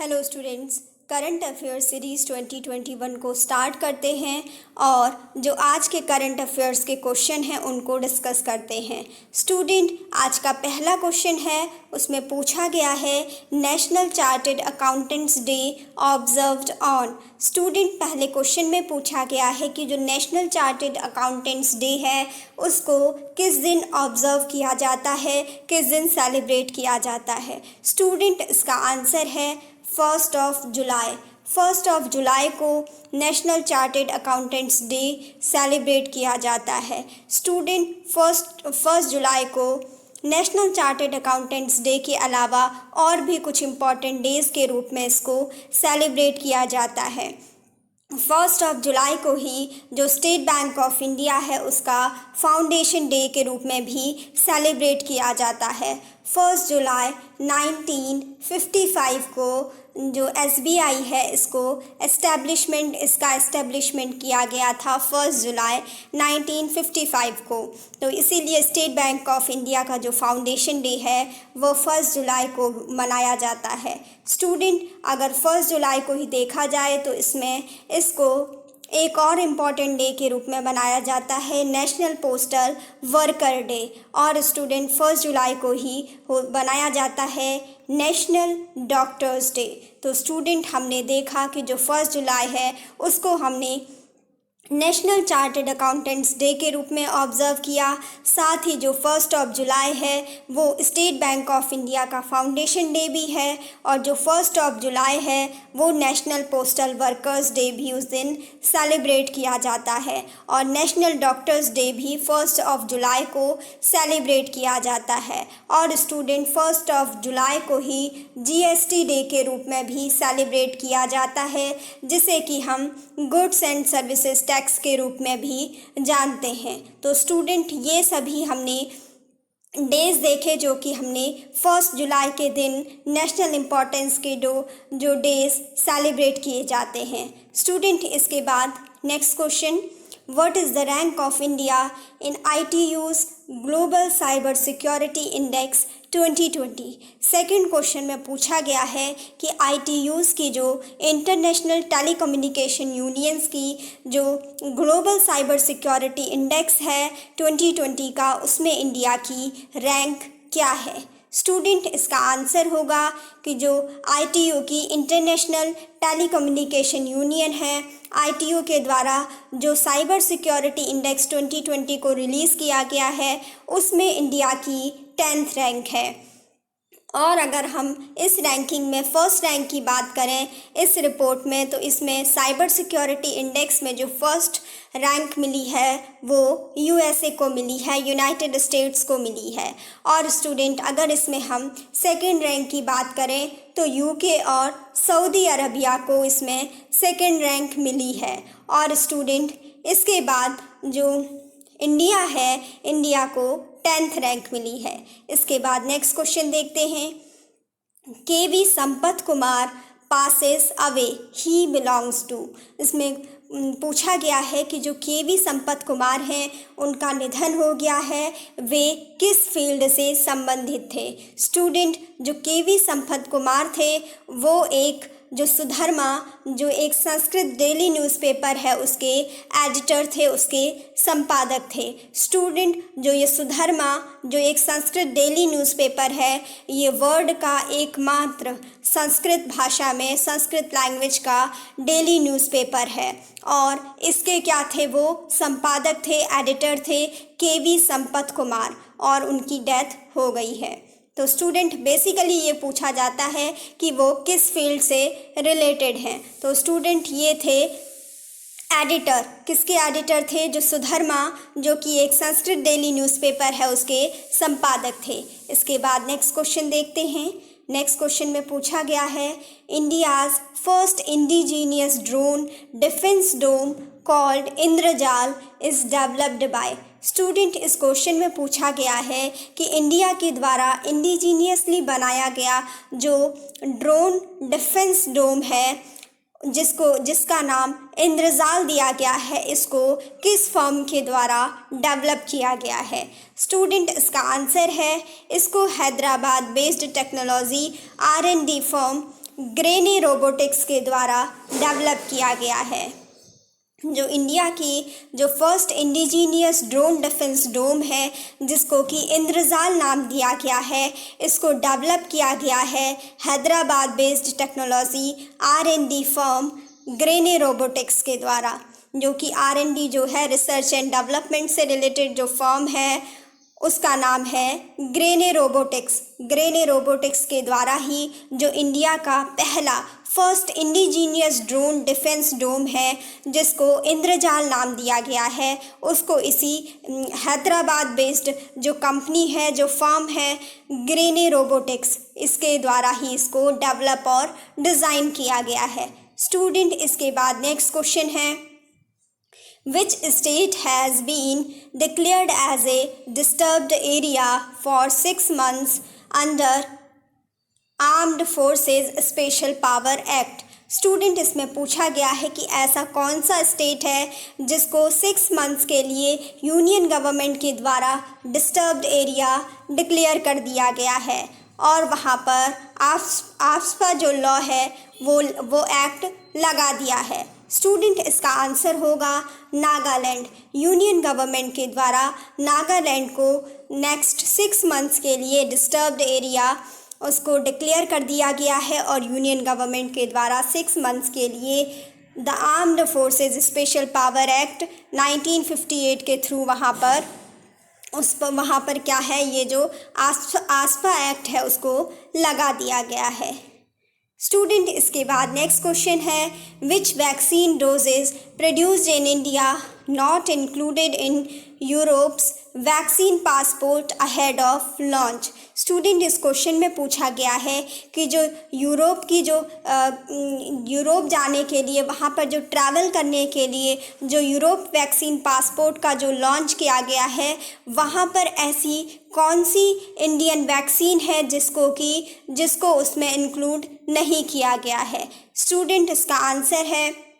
Hello students, current affairs series 2021 को start करते हैं और जो आज के करंट अफेयर्स के क्वेश्चन हैं उनको डिस्कस करते हैं। स्टूडेंट, आज का पहला क्वेश्चन है, उसमें पूछा गया है national chartered accountants day observed on. Student, पहले क्वेश्चन में पूछा गया है कि जो नेशनल चार्टर्ड अकाउंटेंट्स डे है उसको किस दिन ऑब्जर्व किया जाता है, किस दिन सेलिब्रेट किया जाता है। स्टूडेंट, इसका आंसर है 1 जुलाई। 1 जुलाई को national chartered accountants day celebrate किया जाता है। स्टूडेंट, फर्स्ट जुलाई को नेशनल चार्टर्ड अकाउंटेंट्स डे के अलावा और भी कुछ इम्पॉर्टेंट डेज़ के रूप में इसको सेलिब्रेट किया जाता है। 1 जुलाई को ही जो स्टेट बैंक ऑफ इंडिया है उसका फाउंडेशन डे के रूप में भी सेलिब्रेट किया जाता है। 1 जुलाई 1955 को जो SBI है इसका एस्टेब्लिशमेंट किया गया था 1 जुलाई 1955 को। तो इसीलिए स्टेट बैंक ऑफ इंडिया का जो फाउंडेशन डे है वो 1 जुलाई को मनाया जाता है। स्टूडेंट, अगर 1 जुलाई को ही देखा जाए तो इसको एक और इम्पॉर्टेंट डे के रूप में बनाया जाता है, नेशनल पोस्टल वर्कर डे। और स्टूडेंट, 1 जुलाई को ही बनाया जाता है नेशनल डॉक्टर्स डे। तो स्टूडेंट, हमने देखा कि जो 1 जुलाई है उसको हमने नेशनल चार्टर्ड अकाउंटेंट्स डे के रूप में ऑब्ज़र्व किया। साथ ही जो 1 जुलाई है वो स्टेट बैंक ऑफ इंडिया का फाउंडेशन डे भी है और जो 1 जुलाई है वो नेशनल पोस्टल वर्कर्स डे भी उस दिन सेलिब्रेट किया जाता है और नेशनल डॉक्टर्स डे भी 1 जुलाई को सेलिब्रेट किया जाता है। और स्टूडेंट, 1 जुलाई को ही GST डे के रूप में भी सेलिब्रेट किया जाता है, जिसे कि हम गुड्स एंड सर्विसेज टैक्स के रूप में भी जानते हैं। तो स्टूडेंट, ये सभी हमने डेज़ देखे जो कि हमने 1 जुलाई के दिन नेशनल इम्पोर्टेंस के जो डेज़ सेलिब्रेट किए जाते हैं। स्टूडेंट, इसके बाद next question, what is the rank of India in ITU's global cyber security index 2020। Second question में पूछा गया है कि ITU's की जो इंटरनेशनल टेलीकम्युनिकेशन यूनियंस की जो ग्लोबल साइबर सिक्योरिटी इंडेक्स है 2020 का, उसमें इंडिया की रैंक क्या है। स्टूडेंट, इसका आंसर होगा कि जो ITU की इंटरनेशनल टेलीकम्युनिकेशन यूनियन है, ITU के द्वारा जो साइबर सिक्योरिटी इंडेक्स 2020 को रिलीज़ किया गया है उसमें इंडिया की 10th रैंक है। और अगर हम इस रैंकिंग में फर्स्ट रैंक की बात करें इस रिपोर्ट में, तो इसमें साइबर सिक्योरिटी इंडेक्स में जो फर्स्ट रैंक मिली है वो USA को मिली है, यूनाइटेड स्टेट्स को मिली है। और स्टूडेंट, अगर इसमें हम सेकेंड रैंक की बात करें तो UK और सऊदी अरबिया को इसमें सेकेंड रैंक मिली है। और स्टूडेंट, इसके बाद जो इंडिया है, इंडिया को 10th रैंक मिली है। इसके बाद नेक्स्ट क्वेश्चन देखते हैं, KV Sampath Kumar passes away, he belongs to. इसमें पूछा गया है कि जो KV संपत कुमार हैं उनका निधन हो गया है, वे किस फील्ड से संबंधित थे। स्टूडेंट, जो KV संपत कुमार थे वो एक जो सुधर्मा जो एक संस्कृत डेली न्यूज़पेपर है उसके एडिटर थे, उसके संपादक थे। स्टूडेंट, जो ये सुधर्मा जो एक संस्कृत डेली न्यूज़पेपर है, ये वर्ल्ड का एकमात्र संस्कृत भाषा में संस्कृत लैंग्वेज का डेली न्यूज़पेपर है और इसके क्या थे, वो संपादक थे, एडिटर थे KV संपत कुमार और उनकी डेथ हो गई है। तो स्टूडेंट, बेसिकली ये पूछा जाता है कि वो किस फील्ड से रिलेटेड हैं। तो स्टूडेंट, ये थे एडिटर, किसके एडिटर थे, जो सुधर्मा जो कि एक संस्कृत डेली न्यूज़पेपर है उसके संपादक थे। इसके बाद नेक्स्ट क्वेश्चन देखते हैं। नेक्स्ट क्वेश्चन में पूछा गया है, India's first indigenous drone defence dome called Indrajaal is developed by. Student, इस क्वेश्चन में पूछा गया है कि इंडिया के द्वारा इंडिजीनियसली बनाया गया जो ड्रोन डिफेंस डोम है जिसका नाम इंद्रजाल दिया गया है, इसको किस फर्म के द्वारा डेवलप किया गया है। स्टूडेंट, इसका आंसर है इसको Hyderabad based technology R&D firm granny robotics के द्वारा डेवलप किया गया है। जो इंडिया की जो फर्स्ट इंडिजीनियस ड्रोन डिफेंस डोम है, जिसको कि इंद्रजाल नाम दिया गया है, इसको डेवलप किया गया है Hyderabad based technology R&D firm granny robotics के द्वारा। जो कि R&D जो है रिसर्च एंड डेवलपमेंट से रिलेटेड जो फर्म है उसका नाम है ग्रेनी रोबोटिक्स। ग्रेनी रोबोटिक्स के द्वारा ही जो इंडिया का पहला फर्स्ट इंडिजीनियस ड्रोन डिफेंस डोम है, जिसको इंद्रजाल नाम दिया गया है, उसको इसी हैदराबाद बेस्ड जो कंपनी है, जो फर्म है ग्रेनी रोबोटिक्स, इसके द्वारा ही इसको डेवलप और डिज़ाइन किया गया है। स्टूडेंट, इसके बाद नेक्स्ट क्वेश्चन है, Which state has been declared as a disturbed area for 6 months under Armed Forces Special Power Act? Student, इसमें पूछा गया है कि ऐसा कौन सा स्टेट है जिसको 6 मंथ्स के लिए यूनियन गवर्नमेंट के द्वारा डिस्टर्ब्ड एरिया डिक्लेयर कर दिया गया है और वहाँ पर आफ्सपा जो लॉ है वो एक्ट लगा दिया है। स्टूडेंट, इसका आंसर होगा नागालैंड। यूनियन गवर्नमेंट के द्वारा नागालैंड को नेक्स्ट 6 मंथ्स के लिए डिस्टर्ब्ड एरिया उसको डिक्लेयर कर दिया गया है और यूनियन गवर्नमेंट के द्वारा 6 मंथ्स के लिए the armed forces special power act 1958 के थ्रू वहाँ पर क्या है, ये जो आस्पा एक्ट है उसको लगा दिया गया है। स्टूडेंट, इसके बाद नेक्स्ट क्वेश्चन है, which vaccine doses produced in India not included in Europe's vaccine passport ahead of launch? Student, इस क्वेश्चन में पूछा गया है कि जो यूरोप जाने के लिए, वहाँ पर जो ट्रैवल करने के लिए जो यूरोप वैक्सीन पासपोर्ट का जो लॉन्च किया गया है, वहाँ पर ऐसी कौन सी इंडियन वैक्सीन है जिसको उसमें इंक्लूड नहीं किया गया है? स्टूडेंट, इसका आंसर है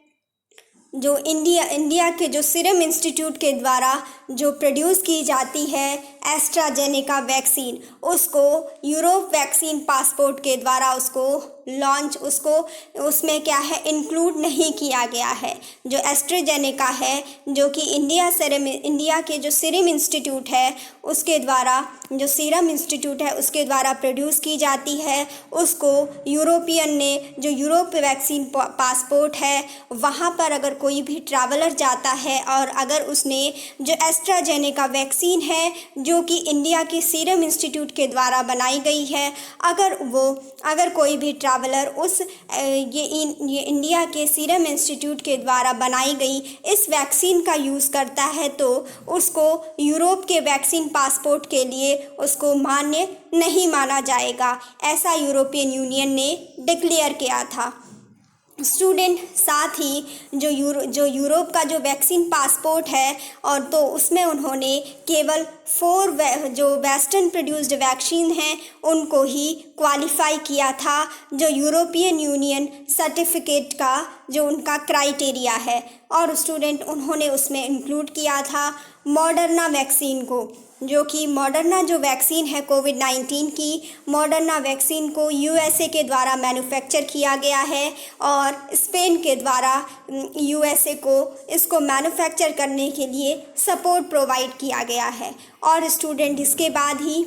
जो इंडिया के जो सीरम इंस्टीट्यूट के द्वारा जो प्रोड्यूस की जाती है एस्ट्राजेनेका वैक्सीन, उसको यूरोप वैक्सीन पासपोर्ट के द्वारा उसमें क्या है, इंक्लूड नहीं किया गया है। जो एस्ट्राजेनेका है, जो कि इंडिया के जो सीरम इंस्टीट्यूट है उसके द्वारा प्रोड्यूस की जाती है, उसको यूरोपियन ने जो यूरोप वैक्सीन पासपोर्ट है, वहाँ पर अगर कोई भी ट्रैवलर जाता है और अगर उसने जो एस्ट्राजेनेका वैक्सीन है जो कि इंडिया के सीरम इंस्टीट्यूट के द्वारा बनाई गई है, अगर कोई भी ट्रैवलर ये इंडिया के सीरम इंस्टीट्यूट के द्वारा बनाई गई इस वैक्सीन का यूज़ करता है तो उसको यूरोप के वैक्सीन पासपोर्ट के लिए उसको मान्य नहीं माना जाएगा, ऐसा यूरोपियन यूनियन ने डिक्लेयर किया था। स्टूडेंट, साथ ही जो यूरोप का जो वैक्सीन पासपोर्ट है और तो उसमें उन्होंने केवल 4 जो वेस्टर्न प्रोड्यूस्ड वैक्सीन हैं उनको ही क्वालिफाई किया था, जो यूरोपियन यूनियन सर्टिफिकेट का जो उनका क्राइटेरिया है। और स्टूडेंट, उन्होंने उसमें इंक्लूड किया था मॉडर्ना वैक्सीन को, जो कि मॉडर्ना जो वैक्सीन है कोविड-19 की, मॉडर्ना वैक्सीन को USA के द्वारा मैन्युफैक्चर किया गया है और स्पेन के द्वारा USA को इसको मैन्युफैक्चर करने के लिए सपोर्ट प्रोवाइड किया गया है। और स्टूडेंट, इसके बाद ही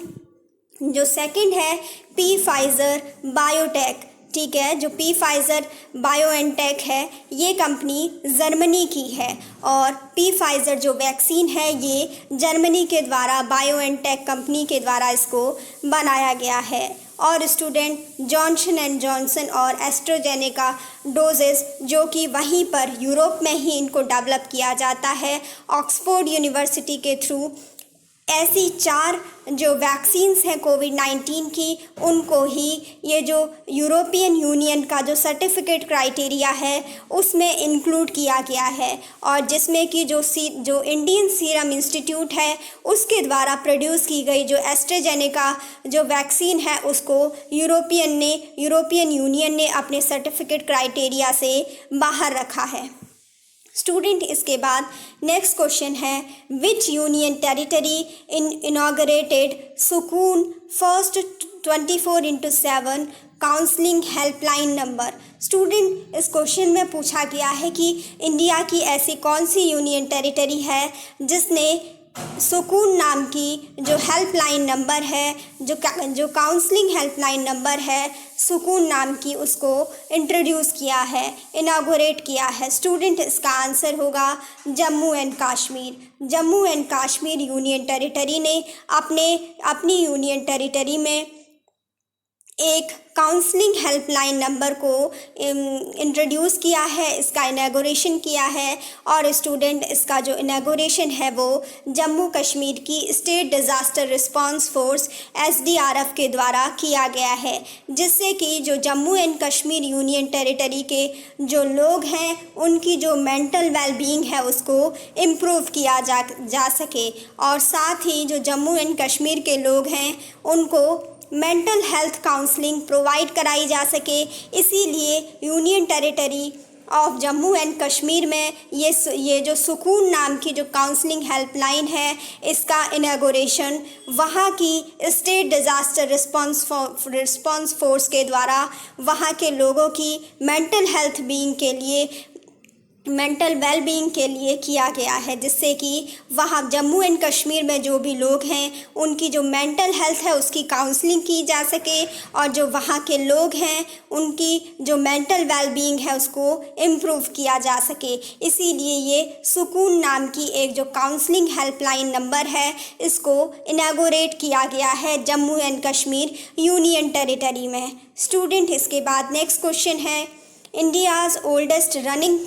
जो सेकंड है Pfizer बायोटेक, ठीक है, जो Pfizer बायोएनटेक है ये कंपनी जर्मनी की है और Pfizer जो वैक्सीन है ये जर्मनी के द्वारा बायोएनटेक कंपनी के द्वारा इसको बनाया गया है। और स्टूडेंट, जॉनसन एंड जॉनसन और एस्ट्राजेनेका डोजेस जो कि वहीं पर यूरोप में ही इनको डेवलप किया जाता है ऑक्सफोर्ड यूनिवर्सिटी के थ्रू, ऐसी 4 जो वैक्सीन्स हैं कोविड-19 की उनको ही ये जो यूरोपियन यूनियन का जो सर्टिफिकेट क्राइटेरिया है उसमें इंक्लूड किया गया है और जिसमें कि जो इंडियन सीरम इंस्टीट्यूट है उसके द्वारा प्रोड्यूस की गई जो एस्ट्राजेनेका जो वैक्सीन है उसको यूरोपियन यूनियन ने अपने सर्टिफिकेट क्राइटेरिया से बाहर रखा है। स्टूडेंट, इसके बाद नेक्स्ट क्वेश्चन है, विच यूनियन टेरिटरी इनॉग्रेटेड सुकून first 24/7 counselling helpline number. Student, इस क्वेश्चन में पूछा गया है कि इंडिया की ऐसी कौन सी यूनियन टेरिटरी है जिसने सुकून नाम की जो हेल्पलाइन नंबर है, जो काउंसलिंग हेल्पलाइन नंबर है, सुकून नाम की, उसको इंट्रोड्यूस किया है, इनागोरेट किया है। स्टूडेंट, इसका आंसर होगा Jammu and Kashmir. Jammu and Kashmir union territory ने अपनी यूनियन टेरिटरी में एक काउंसलिंग हेल्पलाइन नंबर को इंट्रोड्यूस किया है, इसका इनागोरेशन किया है। और स्टूडेंट, इसका जो इनागोरेशन है वो जम्मू कश्मीर की state disaster response force SDRF के द्वारा किया गया है, जिससे कि जो Jammu and Kashmir union territory के जो लोग हैं उनकी जो मेंटल वेलबींग है उसको इम्प्रूव किया जा सके, और साथ ही जो जम्मू एंड कश्मीर के लोग हैं उनको मेंटल हेल्थ काउंसलिंग प्रोवाइड कराई जा सके। इसीलिए union territory of Jammu and Kashmir में ये जो सुकून नाम की जो काउंसलिंग हेल्पलाइन है, इसका इनागोरेशन वहाँ की स्टेट डिज़ास्टर रिस्पांस फोर्स के द्वारा वहाँ के लोगों की मेंटल वेलबींग के लिए किया गया है, जिससे कि वहाँ जम्मू एंड कश्मीर में जो भी लोग हैं उनकी जो मेंटल हेल्थ है उसकी काउंसलिंग की जा सके, और जो वहाँ के लोग हैं उनकी जो मेंटल वेलबींग है उसको इम्प्रूव किया जा सके। इसीलिए ये सुकून नाम की एक जो काउंसलिंग हेल्पलाइन नंबर है, इसको इनागोरेट किया गया है Jammu and Kashmir union territory में। स्टूडेंट, इसके बाद नेक्स्ट क्वेश्चन है, India's oldest running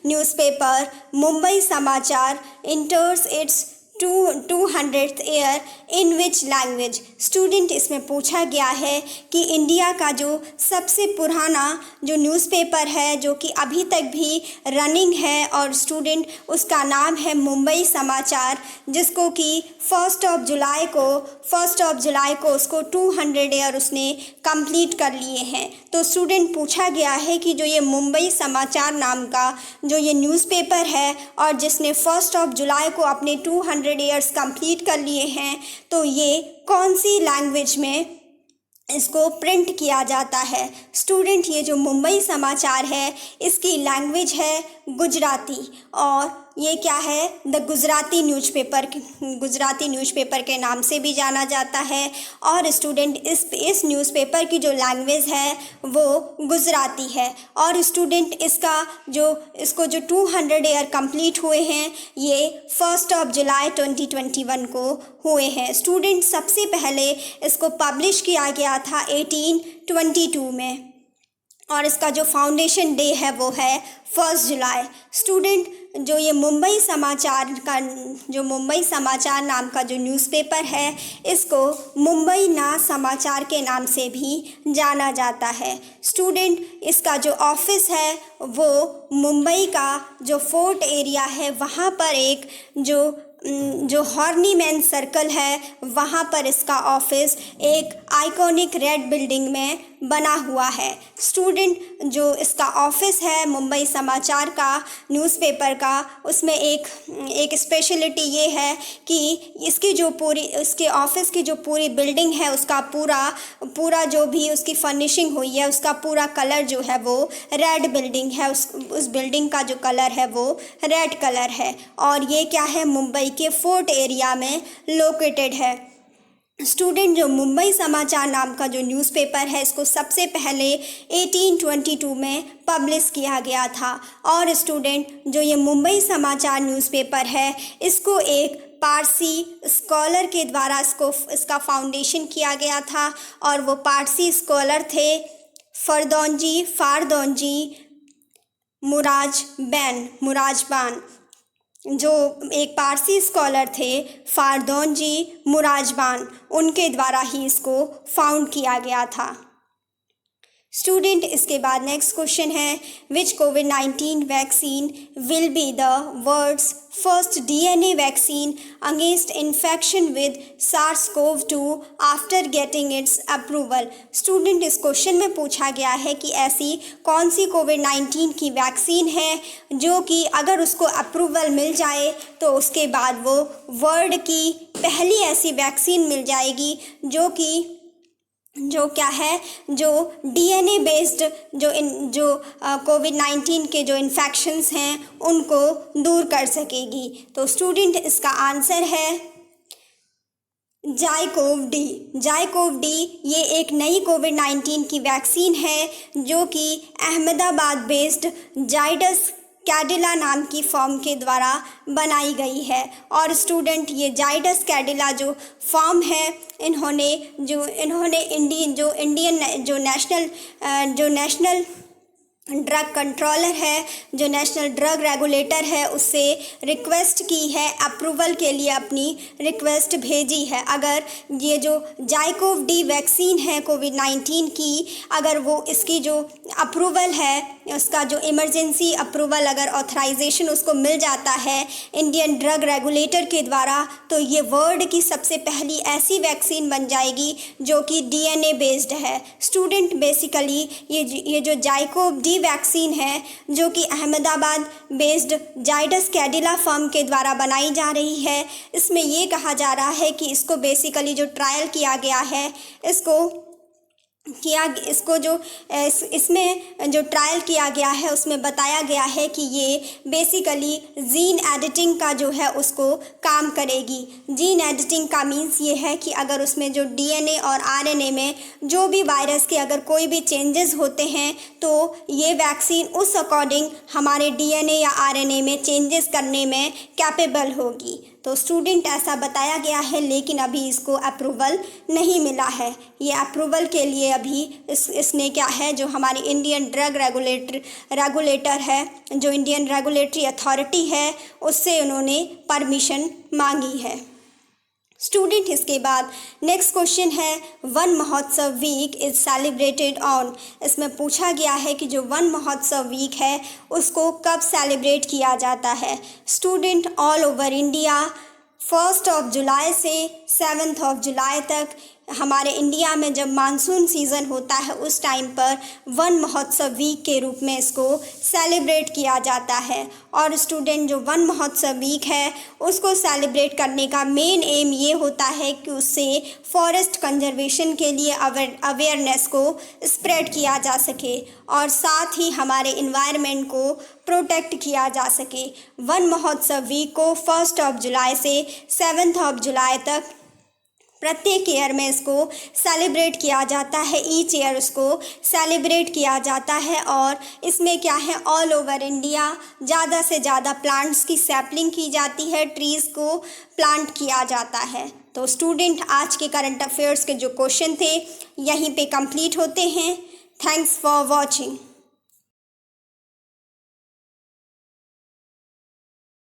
newspaper Mumbai समाचार enters its 200th year in which language. Student, इसमें पूछा गया है कि इंडिया का जो सबसे पुराना जो न्यूज़पेपर है जो कि अभी तक भी रनिंग है, और स्टूडेंट उसका नाम है मुंबई समाचार, जिसको कि 1 जुलाई को उसको 200 ईयर उसने कंप्लीट कर लिए हैं। तो स्टूडेंट, पूछा गया है कि जो ये मुंबई समाचार नाम का जो ये न्यूज़पेपर है और जिसने 1 जुलाई को अपने 200 ईयर्स कंप्लीट कर लिए हैं, तो ये कौन सी लैंग्वेज में इसको प्रिंट किया जाता है। स्टूडेंट, ये जो मुंबई समाचार है इसकी लैंग्वेज है गुजराती, और ये क्या है, द गुजराती न्यूज़पेपर के नाम से भी जाना जाता है। और स्टूडेंट, इस न्यूज़पेपर की जो लैंग्वेज है वो गुजराती है। और स्टूडेंट, इसको जो 200 ईयर कंप्लीट हुए हैं ये 1 जुलाई 2021 को हुए हैं। स्टूडेंट, सबसे पहले इसको पब्लिश किया गया था 1822 में, और इसका जो फाउंडेशन डे है वो है 1 जुलाई। स्टूडेंट, जो ये मुंबई समाचार नाम का जो न्यूज़पेपर है, इसको मुंबई ना समाचार के नाम से भी जाना जाता है। स्टूडेंट, इसका जो ऑफिस है वो मुंबई का जो फोर्ट एरिया है वहाँ पर एक जो हॉर्नीमैन सर्कल है वहाँ पर इसका ऑफिस एक आइकॉनिक रेड बिल्डिंग में बना हुआ है। स्टूडेंट, जो इसका ऑफिस है मुंबई समाचार का न्यूज़पेपर का, उसमें एक स्पेशलिटी ये है कि इसके ऑफिस की जो पूरी बिल्डिंग है उसका पूरा जो भी उसकी फर्निशिंग हुई है उसका पूरा कलर जो है वो रेड बिल्डिंग है, उस बिल्डिंग का जो कलर है वो रेड कलर है, और ये क्या है, मुंबई के फोर्ट एरिया में लोकेटेड है। स्टूडेंट, जो मुंबई समाचार नाम का जो न्यूज़पेपर है इसको सबसे पहले 1822 में पब्लिश किया गया था। और स्टूडेंट, जो ये मुंबई समाचार न्यूज़पेपर है इसको एक पारसी स्कॉलर के द्वारा इसका फाउंडेशन किया गया था, और वो पारसी स्कॉलर थे फारदौंजी मुराजबान, जो एक पारसी स्कॉलर थे फारदौंजी मुराजबान, उनके द्वारा ही इसको फाउंड किया गया था। स्टूडेंट इसके बाद नेक्स्ट क्वेश्चन है, विच कोविड-19 vaccine will be the world's first DNA vaccine against infection with SARS-CoV-2 after getting its approval. Student इस क्वेश्चन में पूछा गया है कि ऐसी कौन सी कोविड-19 की वैक्सीन है जो कि अगर उसको अप्रूवल मिल जाए तो उसके बाद वो वर्ल्ड की पहली ऐसी वैक्सीन मिल जाएगी जो क्या है, जो DNA बेस्ड जो कोविड-19 के जो इन्फेक्शंस हैं उनको दूर कर सकेगी। तो स्टूडेंट इसका आंसर है जाइकोव-डी। ये एक नई कोविड-19 की वैक्सीन है जो कि अहमदाबाद बेस्ड जाइडस कैडिला नाम की फॉर्म के द्वारा बनाई गई है। और स्टूडेंट ये जाइडस कैडिला जो फॉर्म है इन्होंने नेशनल ड्रग कंट्रोलर है, जो नेशनल ड्रग रेगुलेटर है, उससे रिक्वेस्ट की है, अप्रूवल के लिए अपनी रिक्वेस्ट भेजी है। अगर ये जो जाइकोव-डी वैक्सीन है कोविड-19 की, अगर वो इसकी जो अप्रूवल है, उसका जो इमरजेंसी अप्रूवल अगर ऑथराइजेशन उसको मिल जाता है इंडियन ड्रग रेगुलेटर के द्वारा, तो ये वर्ल्ड की सबसे पहली ऐसी वैक्सीन बन जाएगी जो कि DNA बेस्ड है। स्टूडेंट बेसिकली ये जो जाइकोव-डी वैक्सीन है जो कि अहमदाबाद बेस्ड जाइडस कैडिला फर्म के द्वारा बनाई जा रही है, इसमें ये कहा जा रहा है कि इसको बेसिकली जो ट्रायल किया गया है इसमें जो ट्रायल किया गया है उसमें बताया गया है कि ये बेसिकली जीन एडिटिंग का जो है उसको काम करेगी। जीन एडिटिंग का मीन्स ये है कि अगर उसमें जो DNA और RNA में जो भी वायरस के अगर कोई भी चेंजेस होते हैं तो ये वैक्सीन उस अकॉर्डिंग हमारे DNA या RNA में चेंजेस करने में कैपेबल होगी। तो स्टूडेंट ऐसा बताया गया है, लेकिन अभी इसको अप्रूवल नहीं मिला है। ये अप्रूवल के लिए अभी इसने क्या है, जो हमारी इंडियन ड्रग रेगुलेटर है, जो इंडियन रेगुलेटरी अथॉरिटी है, उससे उन्होंने परमिशन मांगी है। स्टूडेंट इसके बाद नेक्स्ट क्वेश्चन है, वन महोत्सव वीक इज सेलिब्रेटेड ऑन। इसमें पूछा गया है कि जो वन महोत्सव वीक है उसको कब सेलिब्रेट किया जाता है। स्टूडेंट ऑल ओवर इंडिया 1 जुलाई से 7 जुलाई तक हमारे इंडिया में जब मानसून सीज़न होता है उस टाइम पर वन महोत्सव वीक के रूप में इसको सेलिब्रेट किया जाता है। और स्टूडेंट जो वन महोत्सव वीक है उसको सेलिब्रेट करने का मेन एम ये होता है कि उससे फॉरेस्ट कंजर्वेशन के लिए अवेयरनेस को स्प्रेड किया जा सके और साथ ही हमारे इन्वायरमेंट को प्रोटेक्ट किया जा सके। वन महोत्सव वीक को 1 जुलाई से 7 जुलाई तक प्रत्येक ईयर में इसको सेलिब्रेट किया जाता है। ईच ईयर उसको सेलिब्रेट किया जाता है और इसमें क्या है, ऑल ओवर इंडिया ज़्यादा से ज़्यादा प्लांट्स की सैपलिंग की जाती है, ट्रीज़ को प्लांट किया जाता है। तो स्टूडेंट आज के करंट अफेयर्स के जो क्वेश्चन थे यहीं पे कंप्लीट होते हैं। Thanks for watching.